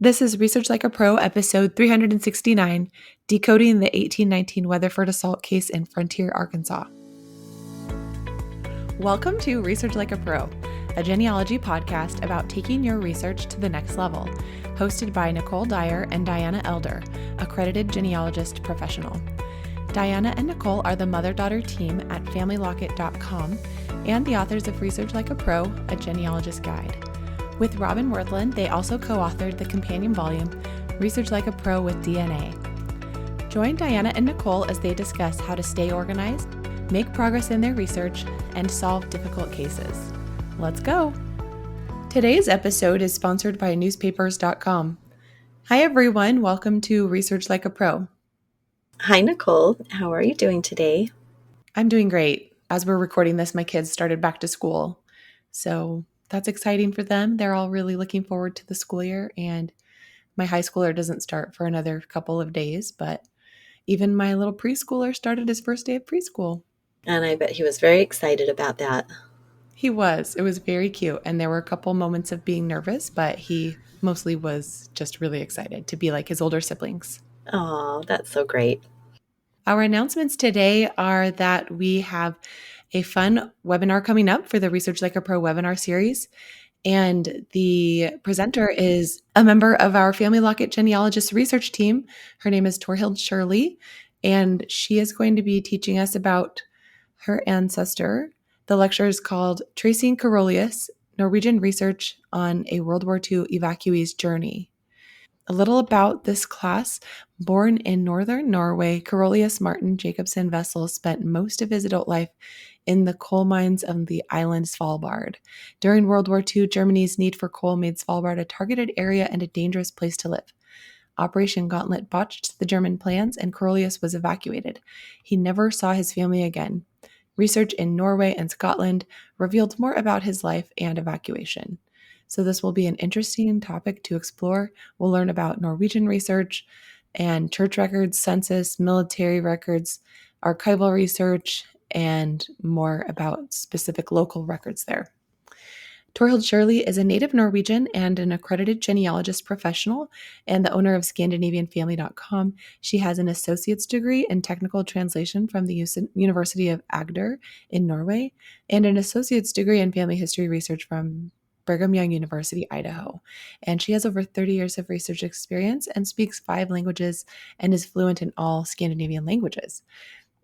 This is Research Like a Pro, episode 369, Decoding the 1819 Weatherford Assault Case in Frontier, Arkansas. Welcome to Research Like a Pro, a genealogy podcast about taking your research to the next level, hosted by Nicole Dyer and Diana Elder, accredited genealogist professional. Diana and Nicole are the mother-daughter team at FamilyLocket.com and the authors of Research Like a Pro, a genealogist guide. With Robin Worthland, they also co-authored the companion volume, Research Like a Pro with DNA. Join Diana and Nicole as they discuss how to stay organized, make progress in their research, and solve difficult cases. Let's go! Today's episode is sponsored by newspapers.com. Hi everyone, welcome to Research Like a Pro. Hi Nicole, how are you doing today? I'm doing great. As we're recording this, my kids started back to school, so that's exciting for them. They're all really looking forward to the school year, and my high schooler doesn't start for another couple of days, but even my little preschooler started his first day of preschool. And I bet he was very excited about that. He was. It was very cute, and there were a couple moments of being nervous, but he mostly was just really excited to be like his older siblings. Oh, that's so great. Our announcements today are that we have a fun webinar coming up for the Research Like a Pro webinar series. And the presenter is a member of our Family Locket genealogist research team. Her name is Torhild Shirley, and she is going to be teaching us about her ancestor. The lecture is called Tracing Carolius, Norwegian Research on a World War II Evacuee's Journey. A little about this class. Born in northern Norway, Carolius Martin Jacobsen Vessel spent most of his adult life in the coal mines of the island Svalbard. During World War II, Germany's need for coal made Svalbard a targeted area and a dangerous place to live. Operation Gauntlet botched the German plans, and Carolius was evacuated. He never saw his family again. Research in Norway and Scotland revealed more about his life and evacuation. So this will be an interesting topic to explore. We'll learn about Norwegian research and church records, census, military records, archival research, and more about specific local records there. Torhild Shirley is a native Norwegian and an accredited genealogist professional and the owner of ScandinavianFamily.com. She has an associate's degree in technical translation from the University of Agder in Norway and an associate's degree in family history research from Brigham Young University, Idaho. And she has over 30 years of research experience and speaks 5 languages and is fluent in all Scandinavian languages.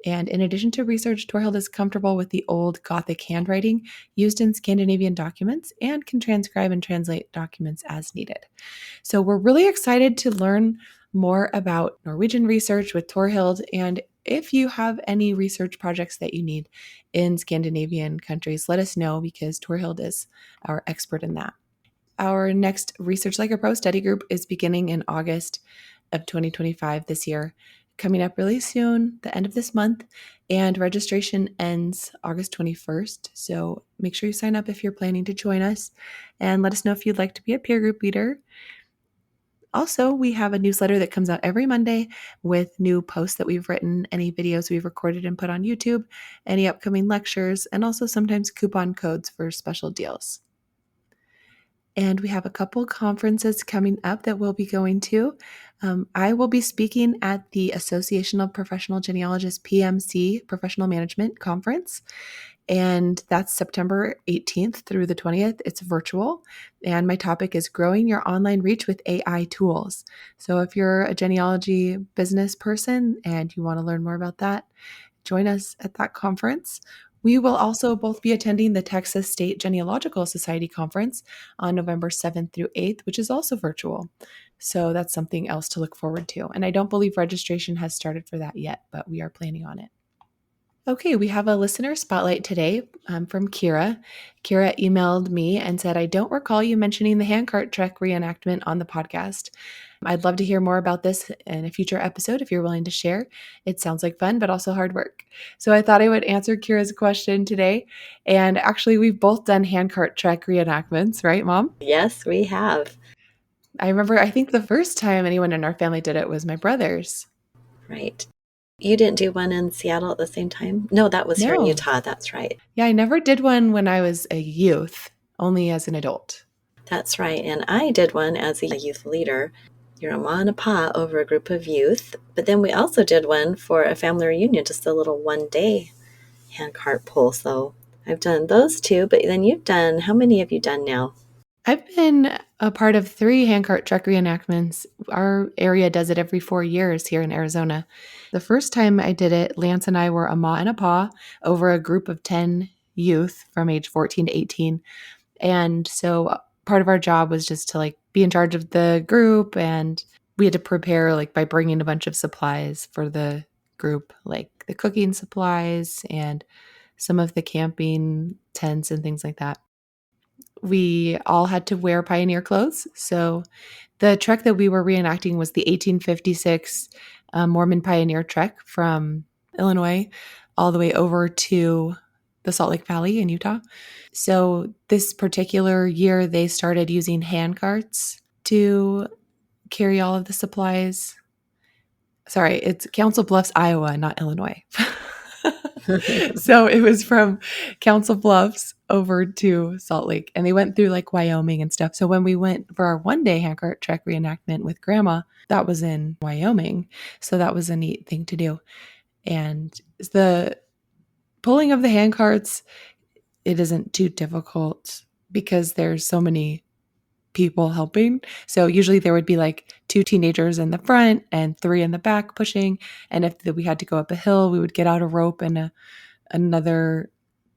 And in addition to research, Torhild is comfortable with the old Gothic handwriting used in Scandinavian documents and can transcribe and translate documents as needed. So we're really excited to learn more about Norwegian research with Torhild. And if you have any research projects that you need in Scandinavian countries, let us know because Torhild is our expert in that. Our next Research Like a Pro study group is beginning in August of 2025 this year, coming up really soon, the end of this month, and registration ends August 21st. So make sure you sign up if you're planning to join us and let us know if you'd like to be a peer group leader. Also, we have a newsletter that comes out every Monday with new posts that we've written, any videos we've recorded and put on YouTube, any upcoming lectures, and also sometimes coupon codes for special deals. And we have a couple conferences coming up that we'll be going to. I will be speaking at the Association of Professional Genealogists PMC Professional Management Conference. And that's September 18th through the 20th. It's virtual. And my topic is growing your online reach with AI tools. So if you're a genealogy business person and you want to learn more about that, join us at that conference. We will also both be attending the Texas State Genealogical Society Conference on November 7th through 8th, which is also virtual. So that's something else to look forward to. And I don't believe registration has started for that yet, but we are planning on it. Okay, we have a listener spotlight today from Kira. Kira emailed me and said, I don't recall you mentioning the handcart trek reenactment on the podcast. I'd love to hear more about this in a future episode if you're willing to share. It sounds like fun, but also hard work. So I thought I would answer Kira's question today. And actually, we've both done handcart trek reenactments, right, Mom? Yes, we have. I remember, I think the first time anyone in our family did it was my brothers. Right. You didn't do one in Seattle at the same time? No, that was here in No. Utah. That's right. Yeah, I never did one when I was a youth, only as an adult. That's right. And I did one as a youth leader. You're a ma and a pa over a group of youth. But then we also did one for a family reunion, just a little 1 day handcart pull. So I've done those two. But then you've done, how many have you done now? I've been a part of 3 handcart trek reenactments. Our area does it every 4 years here in Arizona. The first time I did it, Lance and I were a ma and a pa over a group of 10 youth from age 14 to 18. And so part of our job was just to like be in charge of the group, and we had to prepare like by bringing a bunch of supplies for the group, like the cooking supplies and some of the camping tents and things like that. We all had to wear pioneer clothes. So the trek that we were reenacting was the 1856 Mormon pioneer trek from Illinois all the way over to the Salt Lake Valley in Utah. So this particular year, they started using hand carts to carry all of the supplies. Sorry, it's Council Bluffs, Iowa, not Illinois. So it was from Council Bluffs over to Salt Lake, and they went through like Wyoming and stuff. So when we went for our 1 day handcart trek reenactment with Grandma, that was in Wyoming. So that was a neat thing to do. And the pulling of the handcarts, it isn't too difficult because there's so many people helping. So usually there would be like 2 teenagers in the front and 3 in the back pushing. And if we had to go up a hill, we would get out a rope, and another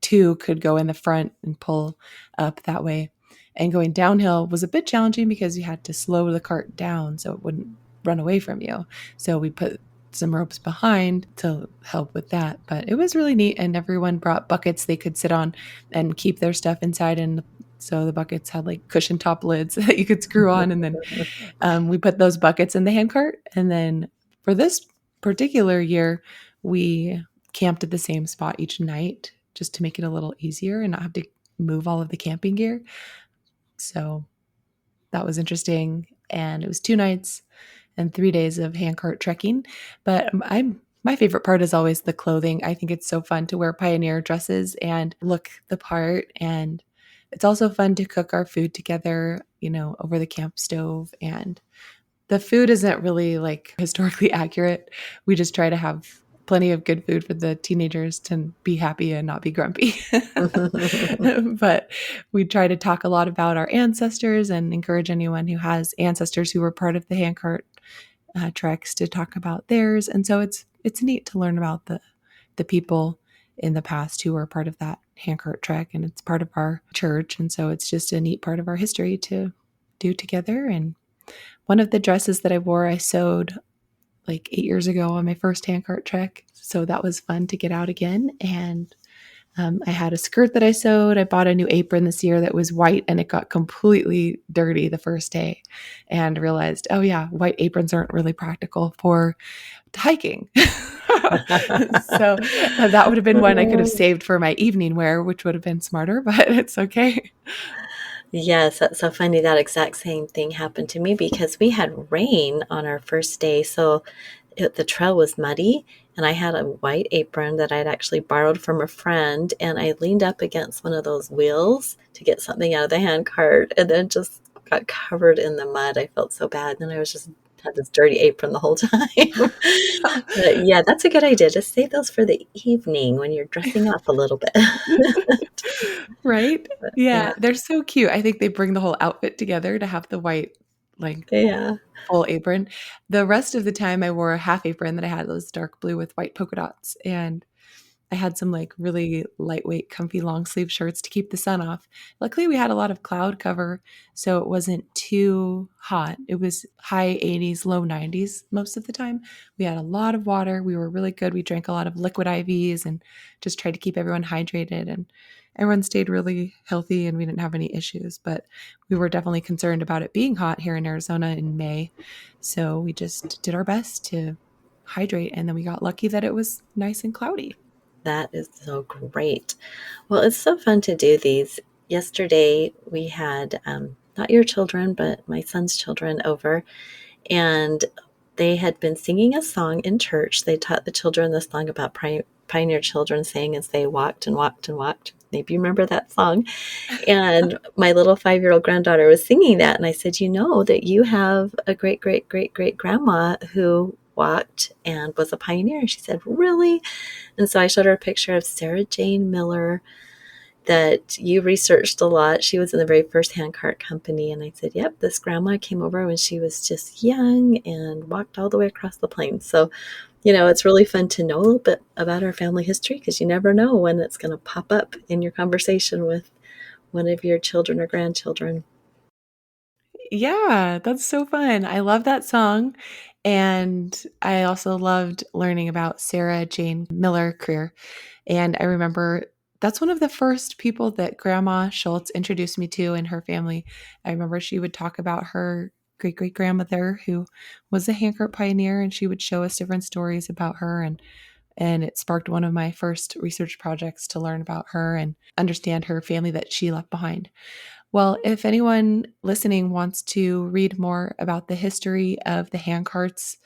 2 could go in the front and pull up that way. And going downhill was a bit challenging because you had to slow the cart down so it wouldn't run away from you. So we put some ropes behind to help with that. But it was really neat, and everyone brought buckets they could sit on and keep their stuff inside. And so the buckets had like cushion top lids that you could screw on. And then we put those buckets in the handcart. And then for this particular year, we camped at the same spot each night just to make it a little easier and not have to move all of the camping gear. So that was interesting. And it was 2 nights and 3 days of handcart trekking. But my favorite part is always the clothing. I think it's so fun to wear pioneer dresses and look the part. And it's also fun to cook our food together, over the camp stove. And the food isn't really like historically accurate. We just try to have plenty of good food for the teenagers to be happy and not be grumpy. But we try to talk a lot about our ancestors and encourage anyone who has ancestors who were part of the handcart treks to talk about theirs. And so it's neat to learn about the people in the past who were part of that handcart trek, and it's part of our church. And so it's just a neat part of our history to do together. And one of the dresses that I wore, I sewed like 8 years ago on my first handcart trek. So that was fun to get out again. And I had a skirt that I sewed. I bought a new apron this year that was white, and it got completely dirty the first day, and realized, oh yeah, white aprons aren't really practical for hiking. So that would have been one I could have saved for my evening wear, which would have been smarter, but it's okay. Yes, that's so funny. That exact same thing happened to me because we had rain on our first day. So the trail was muddy, and I had a white apron that I'd actually borrowed from a friend, and I leaned up against one of those wheels to get something out of the handcart, and then just got covered in the mud. I felt so bad. And then I was just had this dirty apron the whole time. But yeah, that's a good idea. Just save those for the evening when you're dressing up a little bit. Right? But Yeah, yeah, they're so cute. I think they bring the whole outfit together to have the white, like, yeah. full apron. The rest of the time, I wore a half apron that I had that was dark blue with white polka dots, and I had some, like, really lightweight, comfy long sleeve shirts to keep the sun off. Luckily, we had a lot of cloud cover, so it wasn't too hot. It was high 80s, low 90s most of the time. We had a lot of water. We were really good. We drank a lot of liquid IVs and just tried to keep everyone hydrated, and everyone stayed really healthy, and we didn't have any issues. But we were definitely concerned about it being hot here in Arizona in May. So we just did our best to hydrate, and then we got lucky that it was nice and cloudy. That is so great. Well, it's so fun to do these. Yesterday, we had not your children, but my son's children over, and they had been singing a song in church. They taught the children the song about pioneer children saying as they walked and walked and walked. Maybe you remember that song. And my little 5-year-old granddaughter was singing that. And I said, you know that you have a great, great, great, great grandma who walked and was a pioneer. And she said, really? And so I showed her a picture of Sarah Jane Miller that you researched a lot. She was in the very first handcart company. And I said, yep, this grandma came over when she was just young and walked all the way across the plains. So, it's really fun to know a little bit about our family history, because you never know when it's going to pop up in your conversation with one of your children or grandchildren. Yeah, that's so fun. I love that song. And I also loved learning about Sarah Jane Miller career. And I remember that's one of the first people that Grandma Schultz introduced me to in her family. I remember she would talk about her great great grandmother who was a handcart pioneer, and she would show us different stories about her, and it sparked one of my first research projects to learn about her and understand her family that she left behind. Well, if anyone listening wants to read more about the history of the handcarts,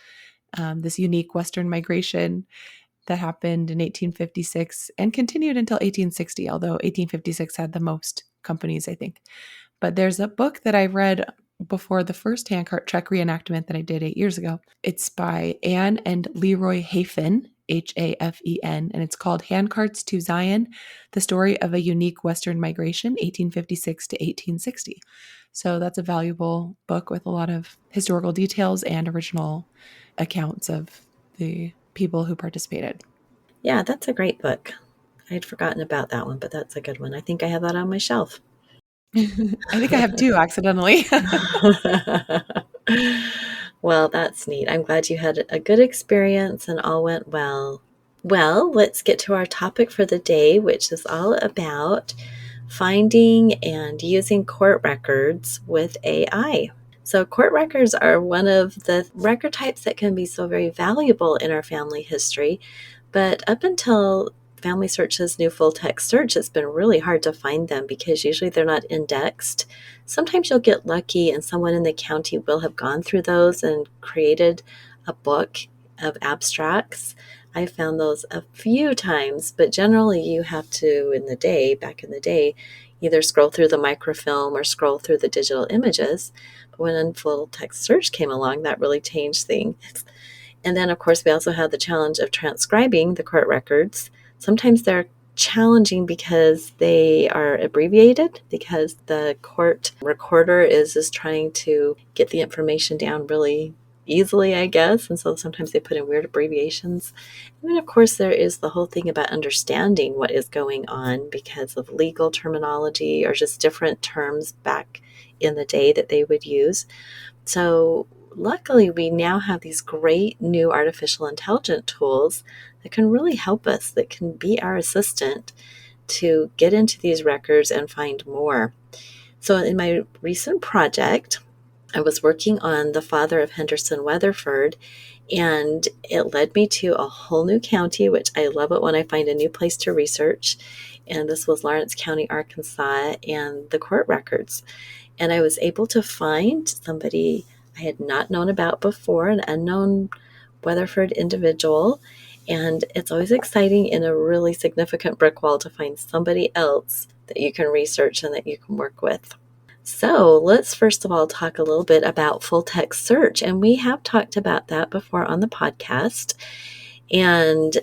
this unique Western migration that happened in 1856 and continued until 1860, although 1856 had the most companies, I think. But there's a book that I read before the first handcart trek reenactment that I did 8 years ago. It's by Anne and Leroy Hafen, Hafen, and it's called Handcarts to Zion, The Story of a Unique Western Migration, 1856 to 1860. So that's a valuable book with a lot of historical details and original accounts of the people who participated. Yeah, that's a great book. I'd forgotten about that one, but that's a good one. I think I have that on my shelf. I think I have two accidentally. Well, that's neat. I'm glad you had a good experience and all went well. Well, let's get to our topic for the day, which is all about finding and using court records with AI. So, court records are one of the record types that can be so very valuable in our family history. But up until Family Search's new full text search, it's been really hard to find them because usually they're not indexed. Sometimes you'll get lucky and someone in the county will have gone through those and created a book of abstracts. I found those a few times, but generally you have to, back in the day, either scroll through the microfilm or scroll through the digital images. But when full text search came along, that really changed things. And then, of course, we also have the challenge of transcribing the court records. Sometimes they're challenging because they are abbreviated, because the court recorder is trying to get the information down really easily, I guess. And so sometimes they put in weird abbreviations. And then, of course, there is the whole thing about understanding what is going on because of legal terminology or just different terms back in the day that they would use. So luckily, we now have these great new artificial intelligence tools that can really help us, that can be our assistant to get into these records and find more. So in my recent project, I was working on the father of Henderson Weatherford, and it led me to a whole new county, which I love it when I find a new place to research. And this was Lawrence County, Arkansas, and the court records. And I was able to find somebody I had not known about before, an unknown Weatherford individual. And it's always exciting in a really significant brick wall to find somebody else that you can research and that you can work with. So let's first of all talk a little bit about full text search. And we have talked about that before on the podcast. And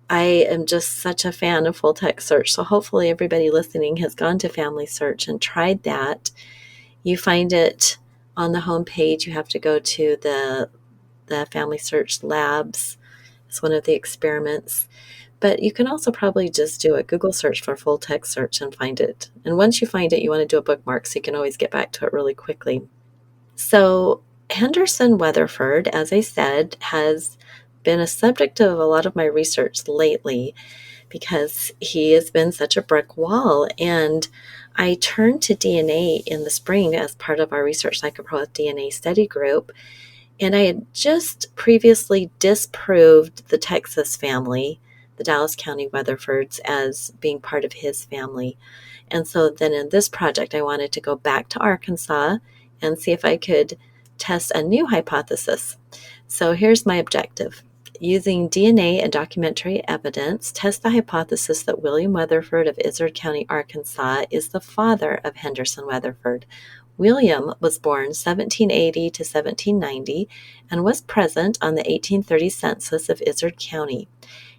I am just such a fan of full text search. So hopefully everybody listening has gone to Family Search and tried that. You find it on the home page. You have to go to the Family Search Labs. It's one of the experiments. But you can also probably just do a Google search for full text search and find it. And once you find it, you want to do a bookmark so you can always get back to it really quickly. So Henderson Weatherford, as I said, has been a subject of a lot of my research lately because he has been such a brick wall. And I turned to DNA in the spring as part of our Research Like a Pro DNA study group. And I had just previously disproved the Texas family, the Dallas County Weatherfords, as being part of his family. And so then in this project, I wanted to go back to Arkansas and see if I could test a new hypothesis. So here's my objective. using DNA and documentary evidence, test the hypothesis that William Weatherford of Izard County, Arkansas, is the father of Henderson Weatherford. William was born 1780 to 1790 and was present on the 1830 census of Izard County.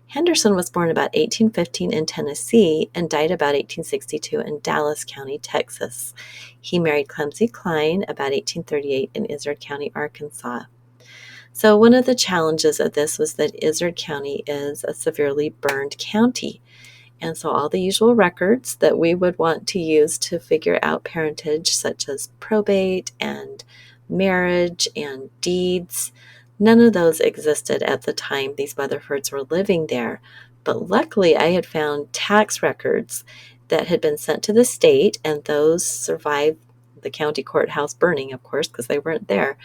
Henderson was born about 1815 in Tennessee and died about 1862 in Dallas County, Texas. He married Clemsy Klein about 1838 in Izard County, Arkansas. So one of the challenges of this was that Izard County is a severely burned county. And so all the usual records that we would want to use to figure out parentage, such as probate and marriage and deeds, none of those existed at the time these Weatherfords were living there. But luckily, I had found tax records that had been sent to the state, and those survived the county courthouse burning, of course, because they weren't there.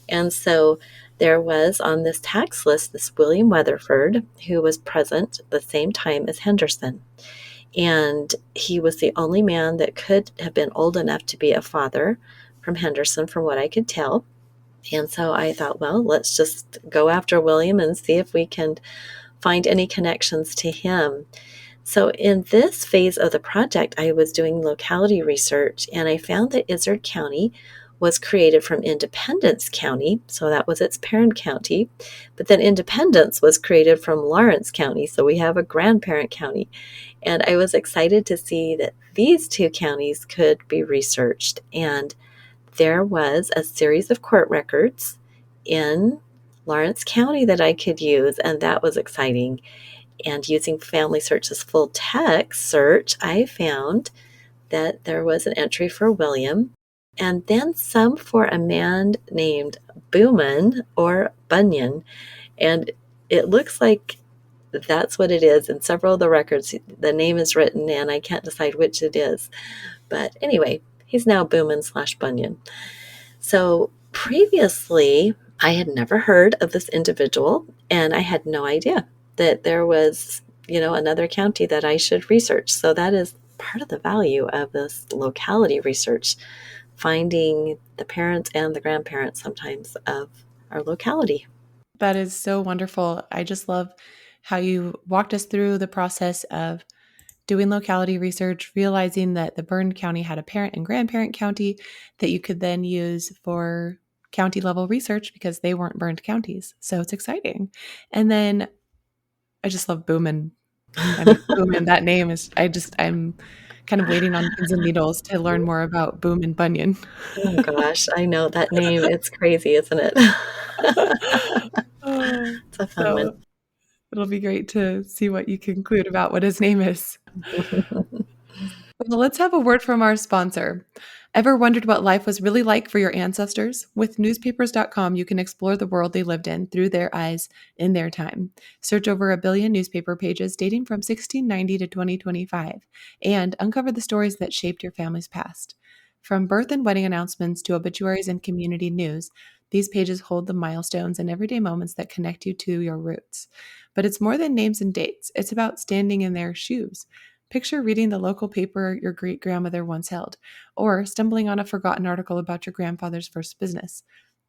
And so there was on this tax list this William Weatherford, who was present the same time as Henderson. And he was the only man that could have been old enough to be a father from Henderson, from what I could tell. And so I thought, well, let's just go after William and see if we can find any connections to him. So in this phase of the project, I was doing locality research, and I found that Izard County was created from Independence County, so that was its parent county. But then Independence was created from Lawrence County, so we have a grandparent county. And I was excited to see that these two counties could be researched. And there was a series of court records in Lawrence County that I could use, and that was exciting. And using Family Search's full text search, I found that there was an entry for William, and then some for a man named Buman or Bunyan. And it looks like that's what it is. In several of the records, the name is written, and I can't decide which it is. But anyway, he's now Buman/Bunyan. So previously, I had never heard of this individual, and I had no idea that there was, another county that I should research. So that is part of the value of this locality research, finding the parents and the grandparents sometimes of our locality. That is so wonderful. I just love how you walked us through the process of doing locality research, realizing that the burned county had a parent and grandparent county that you could then use for county level research because they weren't burned counties. So it's exciting. And then I just love Buman. I mean, Buman, that name is, I'm kind of waiting on pins and needles to learn more about Boom and Bunyan. Oh gosh, I know that name. It's crazy, isn't it? Oh, It's a fun one. so it'll be great to see what you conclude about what his name is. Well, let's have a word from our sponsor. Ever wondered what life was really like for your ancestors? With newspapers.com, you can explore the world they lived in through their eyes in their time. Search over 1 billion newspaper pages dating from 1690 to 2025 and uncover the stories that shaped your family's past. From birth and wedding announcements to obituaries and community news, these pages hold the milestones and everyday moments that connect you to your roots. But it's more than names and dates. It's about standing in their shoes. Picture reading the local paper your great-grandmother once held, or stumbling on a forgotten article about your grandfather's first business.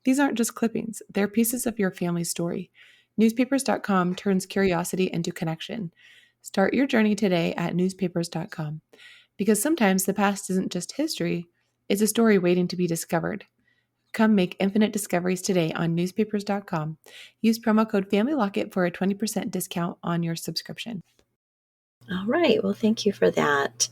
These aren't just clippings, they're pieces of your family's story. Newspapers.com turns curiosity into connection. Start your journey today at newspapers.com. Because sometimes the past isn't just history, it's a story waiting to be discovered. Come make infinite discoveries today on newspapers.com. Use promo code FamilyLocket for a 20% discount on your subscription. All right. Well, thank you for that.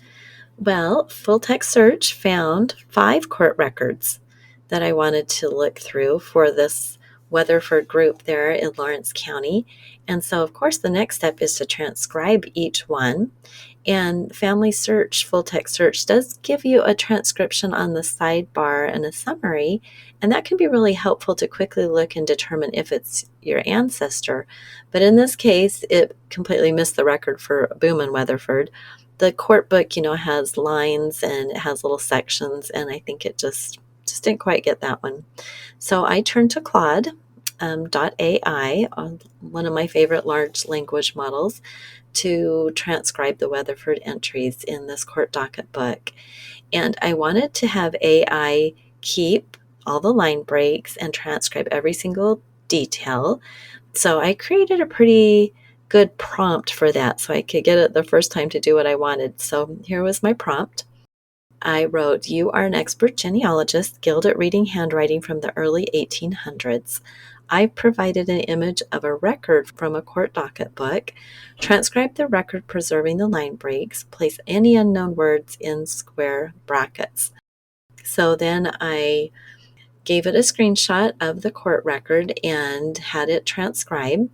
Well, full text search found 5 court records that I wanted to look through for this Weatherford group there in Lawrence County. And so, of course, the next step is to transcribe each one. And Family Search, full text search, does give you a transcription on the sidebar and a summary. And that can be really helpful to quickly look and determine if it's your ancestor. But in this case, it completely missed the record for Buman Weatherford. The court book, has lines and it has little sections, and I think it just didn't quite get that one. So I turned to Claude.ai, one of my favorite large language models, to transcribe the Weatherford entries in this court docket book. And I wanted to have AI keep all the line breaks and transcribe every single detail. So I created a pretty good prompt for that so I could get it the first time to do what I wanted. So here was my prompt. I wrote, "You are an expert genealogist, skilled at reading handwriting from the early 1800s. I provided an image of a record from a court docket book. Transcribe the record, preserving the line breaks. Place any unknown words in square brackets." So then I gave it a screenshot of the court record and had it transcribe.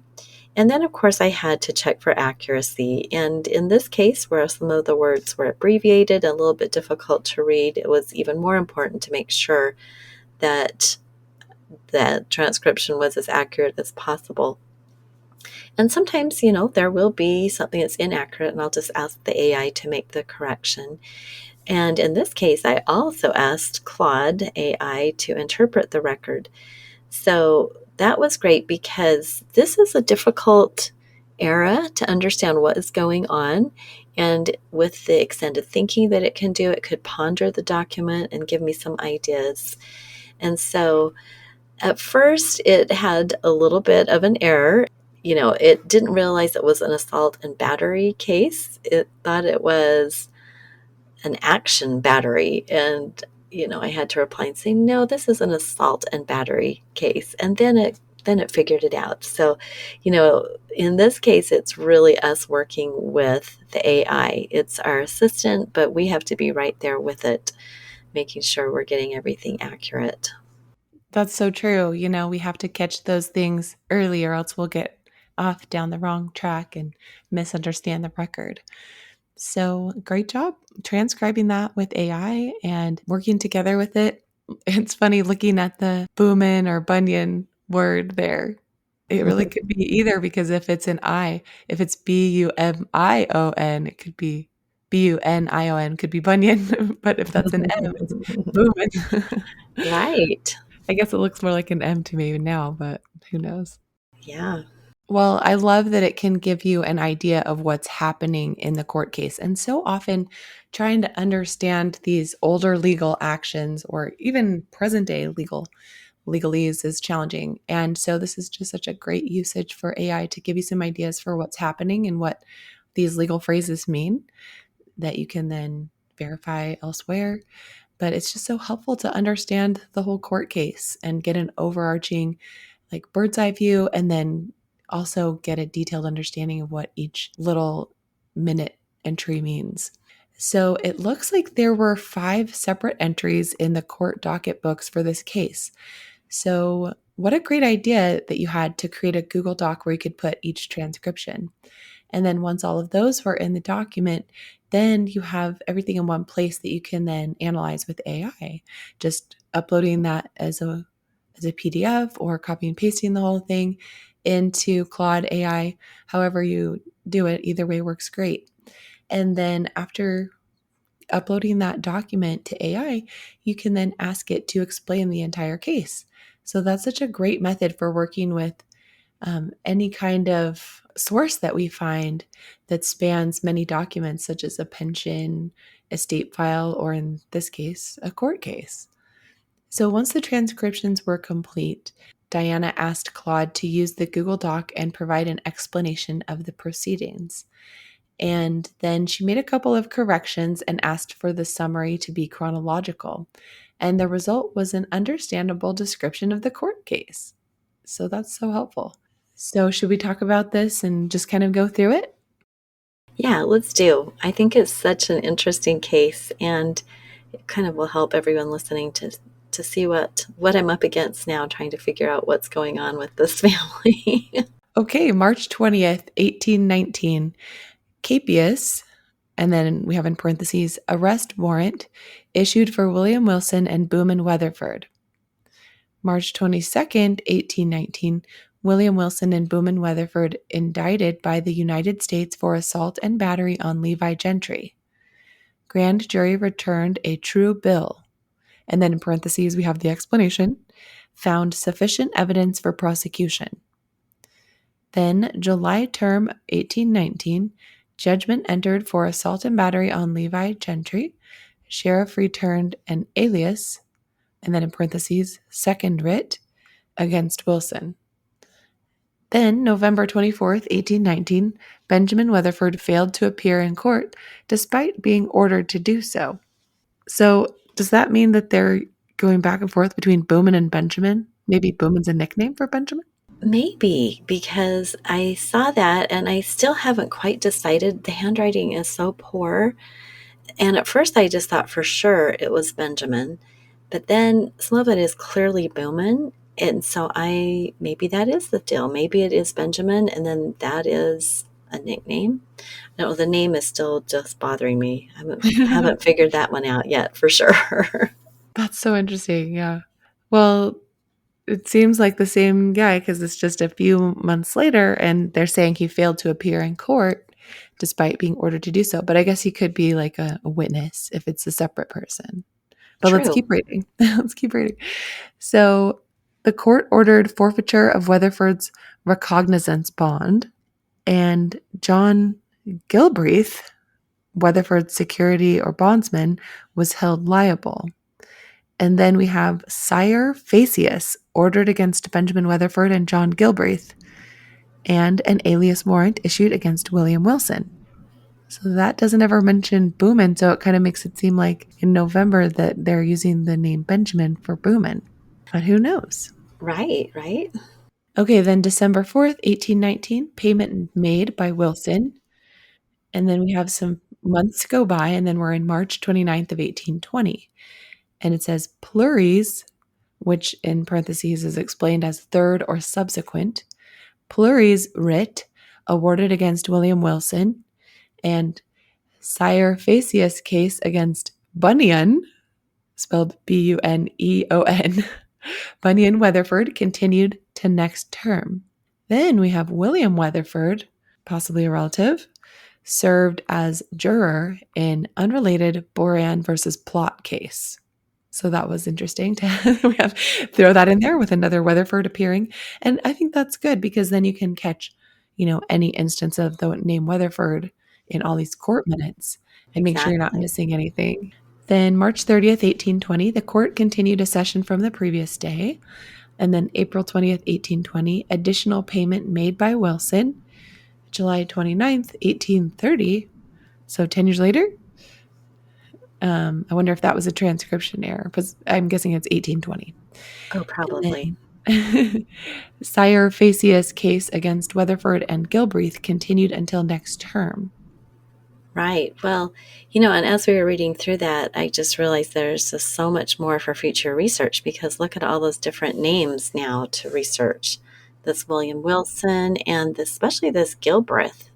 And then, of course, I had to check for accuracy. And in this case, where some of the words were abbreviated, a little bit difficult to read, it was even more important to make sure that that transcription was as accurate as possible. And sometimes, there will be something that's inaccurate, and I'll just ask the AI to make the correction. And in this case, I also asked Claude.ai to interpret the record. So that was great because this is a difficult era to understand what is going on. And with the extended thinking that it can do, it could ponder the document and give me some ideas. And so at first, it had a little bit of an error. It didn't realize it was an assault and battery case. It thought it was an action battery. And, I had to reply and say, no, this is an assault and battery case. And then it figured it out. So, in this case, it's really us working with the AI. It's our assistant, but we have to be right there with it, making sure we're getting everything accurate. That's so true. We have to catch those things early or else we'll get off down the wrong track and misunderstand the record. So great job transcribing that with AI and working together with it. It's funny looking at the Buman or Bunyan word there. It really could be either because if it's Bumion, it could be Bunion, could be Bunyan. But if that's an M, it's Buman. Right. I guess it looks more like an M to me now, but who knows? Yeah. Well, I love that it can give you an idea of what's happening in the court case. And so often, trying to understand these older legal actions or even present day legalese is challenging. And so, this is just such a great usage for AI to give you some ideas for what's happening and what these legal phrases mean that you can then verify elsewhere. But it's just so helpful to understand the whole court case and get an overarching, like, bird's eye view, and then also get a detailed understanding of what each little minute entry means. So it looks like there were 5 separate entries in the court docket books for this case. So, what a great idea that you had to create a Google Doc where you could put each transcription. And then once all of those were in the document, then you have everything in one place that you can then analyze with AI. Just uploading that as a PDF or copy and pasting the whole thing into Claude AI. However you do it, either way works great. And then after uploading that document to AI, you can then ask it to explain the entire case. So that's such a great method for working with any kind of source that we find that spans many documents, such as a pension, estate file, or in this case, a court case. So once the transcriptions were complete, Diana asked Claude to use the Google Doc and provide an explanation of the proceedings. And then she made a couple of corrections and asked for the summary to be chronological. And the result was an understandable description of the court case. So that's so helpful. So, should we talk about this and just kind of go through it? Yeah, let's do. I think it's such an interesting case, and it kind of will help everyone listening to see what I'm up against now, trying to figure out what's going on with this family. Okay, March 20th, 1819, Capias, and then we have in parentheses, arrest warrant issued for William Wilson and Buman Weatherford. March 22nd, 1819, William Wilson and Buman Weatherford indicted by the United States for assault and battery on Levi Gentry. Grand jury returned a true bill. And then in parentheses, we have the explanation, found sufficient evidence for prosecution. Then, July term 1819, judgment entered for assault and battery on Levi Gentry. Sheriff returned an alias, and then in parentheses, second writ, against Wilson. Then, November 24th, 1819, Benjamin Weatherford failed to appear in court despite being ordered to do so. So, does that mean that they're going back and forth between Buman and Benjamin? Maybe Buman's a nickname for Benjamin? Maybe, because I saw that and I still haven't quite decided. The handwriting is so poor. And at first I just thought for sure it was Benjamin. But then some of it is clearly Buman. And so maybe that is the deal. Maybe it is Benjamin and then that is a nickname. No, the name is still just bothering me. I haven't figured that one out yet for sure. That's so interesting. Yeah. Well, it seems like the same guy because it's just a few months later and they're saying he failed to appear in court despite being ordered to do so. But I guess he could be like a witness if it's a separate person. But let's True. keep reading. Let's keep reading. So the court ordered forfeiture of Weatherford's recognizance bond, and John Gilbreth, Weatherford's security or bondsman, was held liable. And then we have Sire Facius ordered against Benjamin Weatherford and John Gilbreth, and an alias warrant issued against William Wilson. So that doesn't ever mention Buman, so it kind of makes it seem like in November that they're using the name Benjamin for Buman. But who knows? Right, right. Okay, then December 4th, 1819, payment made by Wilson. And then we have some months go by, and then we're in March 29th of 1820. And it says pluries, which in parentheses is explained as third or subsequent, pluries writ awarded against William Wilson, and Sire Facius case against Buneon, spelled Buneon, Buneon Weatherford, continued to next term. Then we have William Weatherford, possibly a relative, served as juror in unrelated Boran versus Plot case. So that was interesting to we have throw that in there with another Weatherford appearing. And I think that's good because then you can catch, any instance of the name Weatherford in all these court minutes and make sure you're not Exactly. missing anything. Then March 30th, 1820, the court continued a session from the previous day. And then April 20th, 1820, additional payment made by Wilson. July 29th, 1830, so 10 years later. I wonder if that was a transcription error because I'm guessing it's 1820. Oh, probably. And then Sire Facius case against Weatherford and Gilbreth continued until next term. Right. Well, and as we were reading through that, I just realized there's just so much more for future research because look at all those different names now to research. This William Wilson and especially this Gilbreth,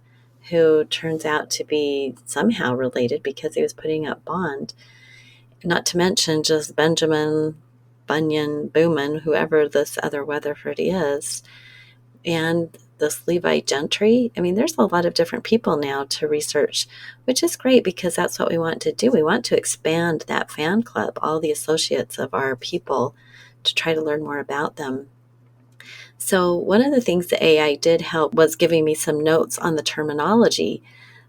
who turns out to be somehow related because he was putting up bond. Not to mention just Benjamin, Bunyan, Buman, whoever this other Weatherford is, and this Levi Gentry. I mean, there's a lot of different people now to research, which is great because that's what we want to do. We want to expand that fan club, all the associates of our people, to try to learn more about them. So one of the things the AI did help was giving me some notes on the terminology.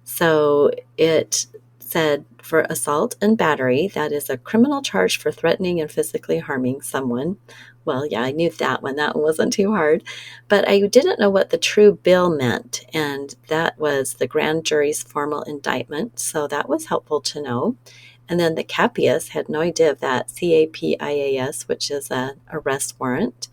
So it said for assault and battery, that is a criminal charge for threatening and physically harming someone. Well, yeah, I knew that one. That one wasn't too hard. But I didn't know what the true bill meant. And that was the grand jury's formal indictment. So that was helpful to know. And then the capias, had no idea of that, CAPIAS, which is an arrest warrant.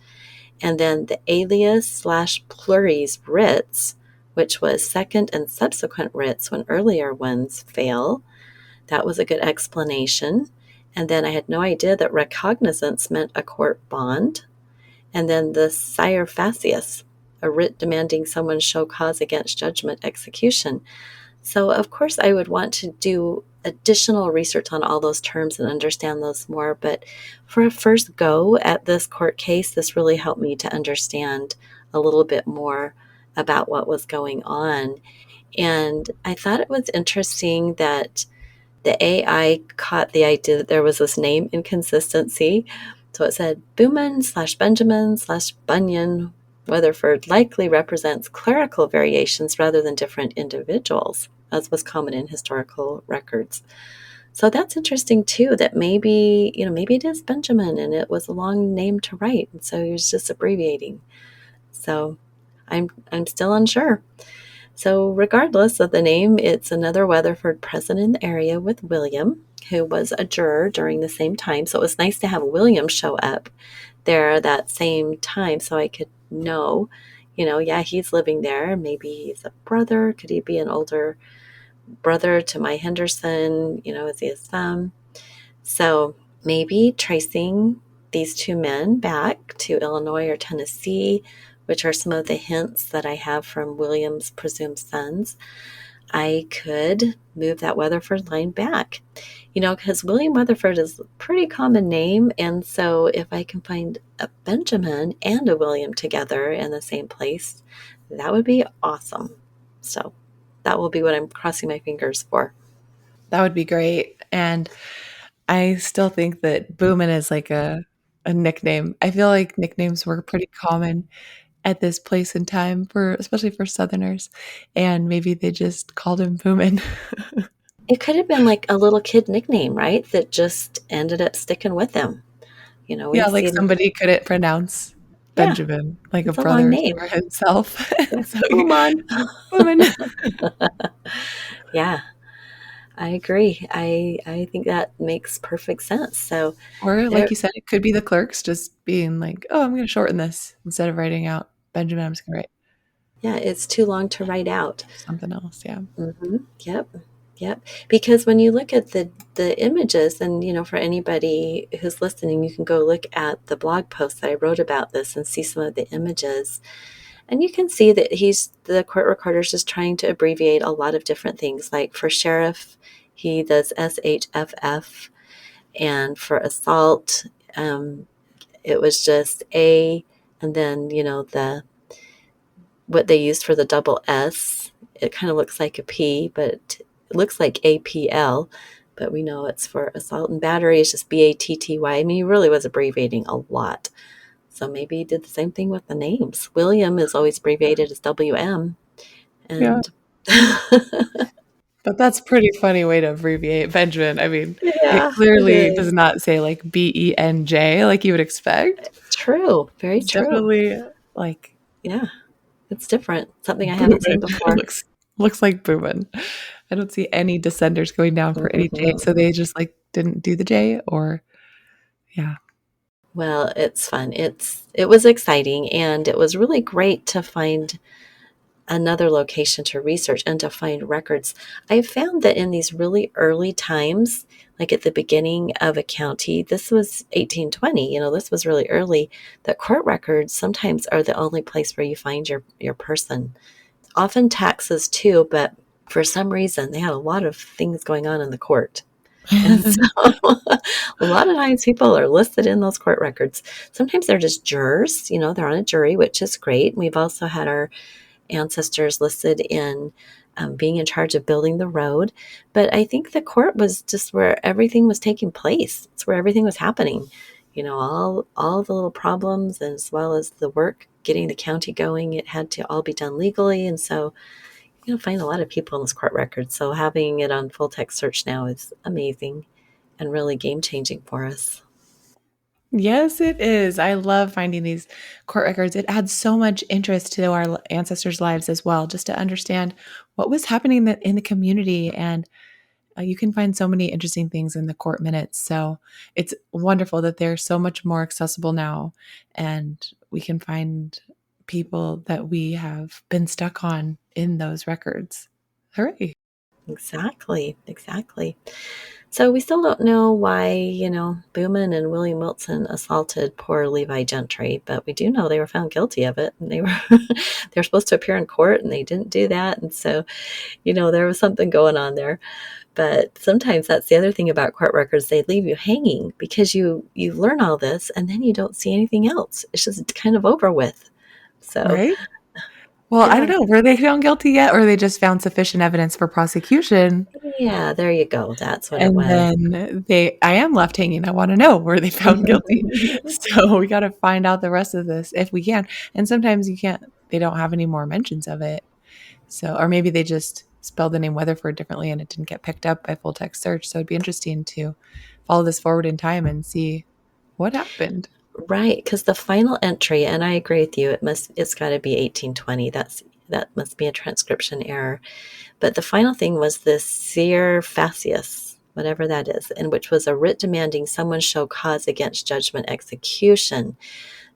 And then the alias/pluries writs, which was second and subsequent writs when earlier ones fail. That was a good explanation. And then I had no idea that recognizance meant a court bond. And then the Sire Facius, a writ demanding someone show cause against judgment execution. So, of course, I would want to do additional research on all those terms and understand those more. But for a first go at this court case, this really helped me to understand a little bit more about what was going on. And I thought it was interesting that the AI caught the idea that there was this name inconsistency. So it said Buman/Benjamin/Bunyan Weatherford likely represents clerical variations rather than different individuals, as was common in historical records. So that's interesting too, that maybe it is Benjamin and it was a long name to write. And so he was just abbreviating. So I'm still unsure. So, regardless of the name, it's another Weatherford present in the area with William, who was a juror during the same time. So, it was nice to have William show up there that same time so I could know, yeah, he's living there. Maybe he's a brother. Could he be an older brother to my Henderson? Is he his son? So, maybe tracing these two men back to Illinois or Tennessee, which are some of the hints that I have from William's presumed sons, I could move that Weatherford line back. Because William Weatherford is a pretty common name. And so if I can find a Benjamin and a William together in the same place, that would be awesome. So that will be what I'm crossing my fingers for. That would be great. And I still think that Buman is like a nickname. I feel like nicknames were pretty common at this place in time for especially for Southerners, and maybe they just called him Buman. It could have been like a little kid nickname, right? That just ended up sticking with him. We Yeah, like see it. somebody couldn't pronounce Yeah, Benjamin, like a it's a long brother name. for himself. Yeah. So Buman. Buman. Yeah, I agree. I think that makes perfect sense. So Or like there, you said, it could be the clerks just being like, "Oh, I'm gonna shorten this." Instead of writing out Benjamin, I'm just gonna write yeah, it's too long to write out. something else, yeah. Yep. Yep. Because when you look at the images, and for anybody who's listening, you can go look at the blog post that I wrote about this and see some of the images. And you can see that the court recorder's just trying to abbreviate a lot of different things. Like for sheriff, he does SHFF, and for assault, it was just A, and then the what they used for the double S. It kind of looks like a P, but it looks like APL, but we know it's for assault and battery. It's just BATTY. I mean, he really was abbreviating a lot. So maybe he did the same thing with the names. William is always abbreviated as WM. Yeah. And But that's pretty funny way to abbreviate Benjamin. I mean, it yeah, it clearly does is. not say like BENJ like you would expect. True. Very It's true. definitely like Yeah, it's different. Something I haven't seen Boomin. It before. looks like Boomin. I don't see any descenders going down for any J, Mhm. so they just like didn't do the J or yeah. Well, it's fun. It was exciting, and it was really great to find another location to research and to find records. I found that in these really early times, like at the beginning of a county, this was 1820, this was really early, that court records sometimes are the only place where you find your person. Often taxes too, but for some reason they had a lot of things going on in the court. And so a lot of times people are listed in those court records. Sometimes they're just jurors, they're on a jury, which is great. We've also had our ancestors listed in being in charge of building the road. But I think the court was just where everything was taking place. It's where everything was happening. All the little problems as well as the work getting the county going. It had to all be done legally, and so find a lot of people in those court records. So having it on full text search now is amazing and really game changing for us. Yes, it is. I love finding these court records. It adds so much interest to our ancestors' lives as well, just to understand what was happening in the community. And you can find so many interesting things in the court minutes. So it's wonderful that they're so much more accessible now. And we can find people that we have been stuck on in those records. Hooray. Exactly, exactly. So we still don't know why, Buman and William Wilson assaulted poor Levi Gentry, but we do know they were found guilty of it, and they were supposed to appear in court, and they didn't do that, and so there was something going on there. But sometimes that's the other thing about court records; they leave you hanging because you learn all this, and then you don't see anything else. It's just kind of over with. So Right? Well, I don't yeah, know. Were they found guilty yet, or they just found sufficient evidence for prosecution? yeah, there you go. That's what it And was. then I am left hanging. I wanna know, were they found guilty? So, we gotta find out the rest of this if we can, and sometimes you can't they don't have any more mentions of it. So or maybe they just spelled the name Weatherford differently and it didn't get picked up by full text search, so it'd be interesting to follow this forward in time and see what happened. Right, because the final entry, and I agree with you, it's got to be 1820. That must be a transcription error. But the final thing was this seer facius, whatever that is, and which was a writ demanding someone show cause against judgment execution.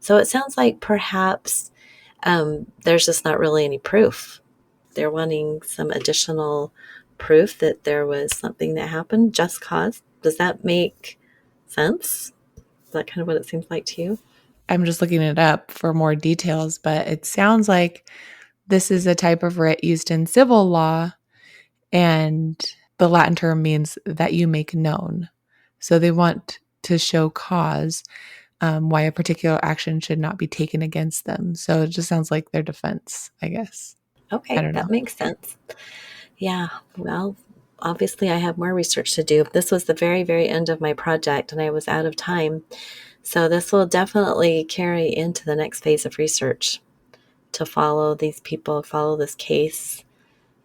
So it sounds like perhaps there's just not really any proof. They're wanting some additional proof that there was something that happened, just cause. Does that make sense? Is that kind of what it seems like to you? I'm just looking it up for more details, but it sounds like this is a type of writ used in civil law, and the Latin term means that you make known. So they want to show cause why a particular action should not be taken against them. So it just sounds like their defense, I guess. I Okay, don't that know. makes sense. Yeah, well, obviously I have more research to do. This was the very, very end of my project and I was out of time. So this will definitely carry into the next phase of research to follow these people, follow this case,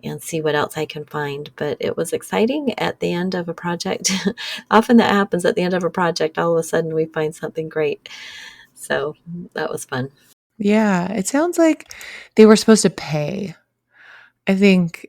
and see what else I can find. But it was exciting at the end of a project. Often that happens at the end of a project. All of a sudden we find something great. So that was fun. Yeah, it sounds like they were supposed to pay. I think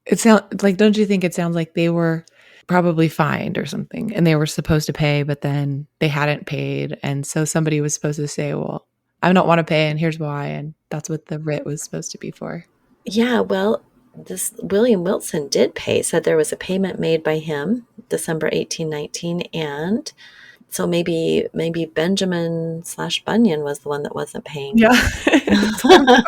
it sounds like, don't you think it sounds like they were probably fined or something and they were supposed to pay, but then they hadn't paid. And so somebody was supposed to say, well, I don't want to pay and here's why. And that's what the writ was supposed to be for. Yeah, well, this William Wilson did pay, said there was a payment made by him December 1819, and so maybe Benjamin slash Bunyan was the one that wasn't paying. Yeah.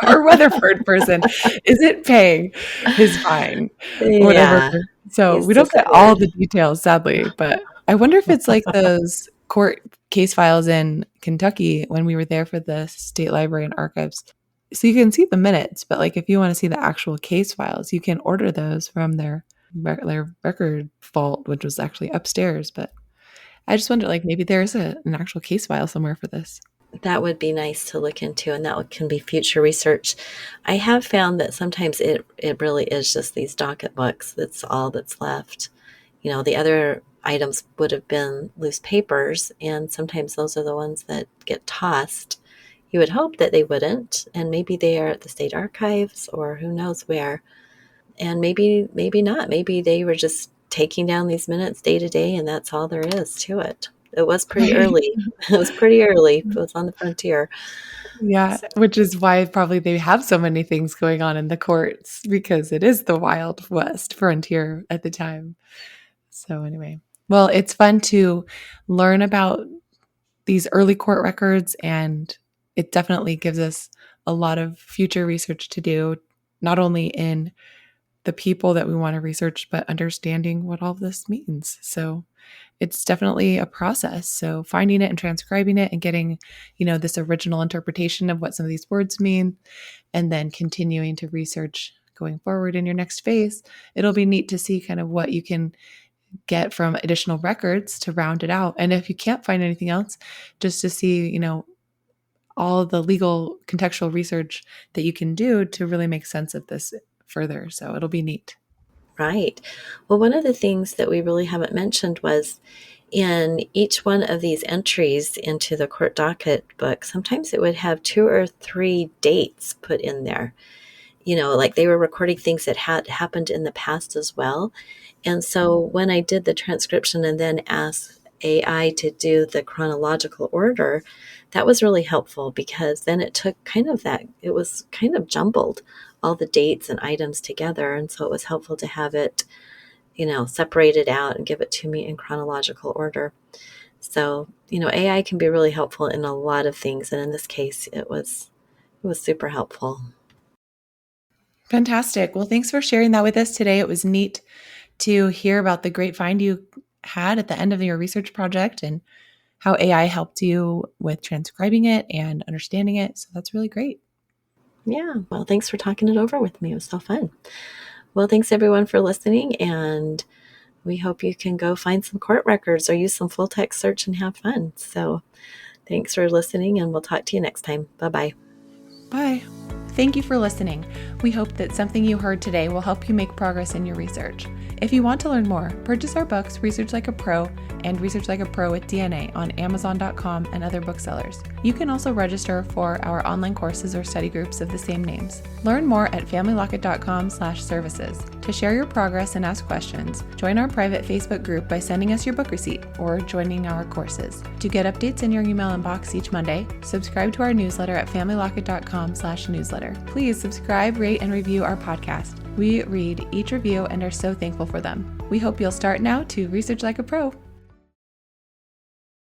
Our Weatherford person isn't paying his fine or whatever. Yeah, So he's we don't get all disappeared. the details, sadly, but I wonder if it's like those court case files in Kentucky when we were there for the state library and archives. So you can see the minutes, but like if you want to see the actual case files, you can order those from their record vault, which was actually upstairs. But I just wonder, like maybe there's an actual case file somewhere for this. That would be nice to look into, and can be future research. I have found that sometimes it really is just these docket books. That's all that's left. The other items would have been loose papers, and sometimes those are the ones that get tossed. You would hope that they wouldn't, and maybe they are at the state archives or who knows where. And maybe not. Maybe they were just taking down these minutes day to day, and that's all there is to it. It was pretty Right. early. It was pretty early. It was on the frontier. Yeah, So, which is why probably they have so many things going on in the courts because it is the Wild West frontier at the time. So, anyway, well, it's fun to learn about these early court records, and it definitely gives us a lot of future research to do, not only in the people that we want to research, but understanding what all of this means. So, it's definitely a process. So finding it and transcribing it and getting, this original interpretation of what some of these words mean, and then continuing to research going forward in your next phase, it'll be neat to see kind of what you can get from additional records to round it out. And if you can't find anything else, just to see, all the legal contextual research that you can do to really make sense of this further. So it'll be neat. right. Well, one of the things that we really haven't mentioned was in each one of these entries into the court docket book, sometimes it would have 2 or 3 dates put in there. Like they were recording things that had happened in the past as well. And so when I did the transcription and then asked AI to do the chronological order, that was really helpful because then it was kind of jumbled, all the dates and items together. And so it was helpful to have it, separate it out and give it to me in chronological order. So, AI can be really helpful in a lot of things. And in this case, it was super helpful. Fantastic. Well, thanks for sharing that with us today. It was neat to hear about the great find you had at the end of your research project and how AI helped you with transcribing it and understanding it. So that's really great. Yeah. Well, thanks for talking it over with me. It was so fun. Well, thanks everyone for listening, and we hope you can go find some court records or use some full text search and have fun. So, thanks for listening, and we'll talk to you next time. Bye bye. Bye. Thank you for listening. We hope that something you heard today will help you make progress in your research. If you want to learn more, purchase our books, Research Like a Pro and Research Like a Pro with DNA on Amazon.com and other booksellers. You can also register for our online courses or study groups of the same names. Learn more at familylocket.com/services. To share your progress and ask questions, join our private Facebook group by sending us your book receipt or joining our courses. To get updates in your email inbox each Monday, subscribe to our newsletter at familylocket.com/newsletter. Please subscribe, rate, and review our podcast. We read each review and are so thankful for them. We hope you'll start now to research like a pro.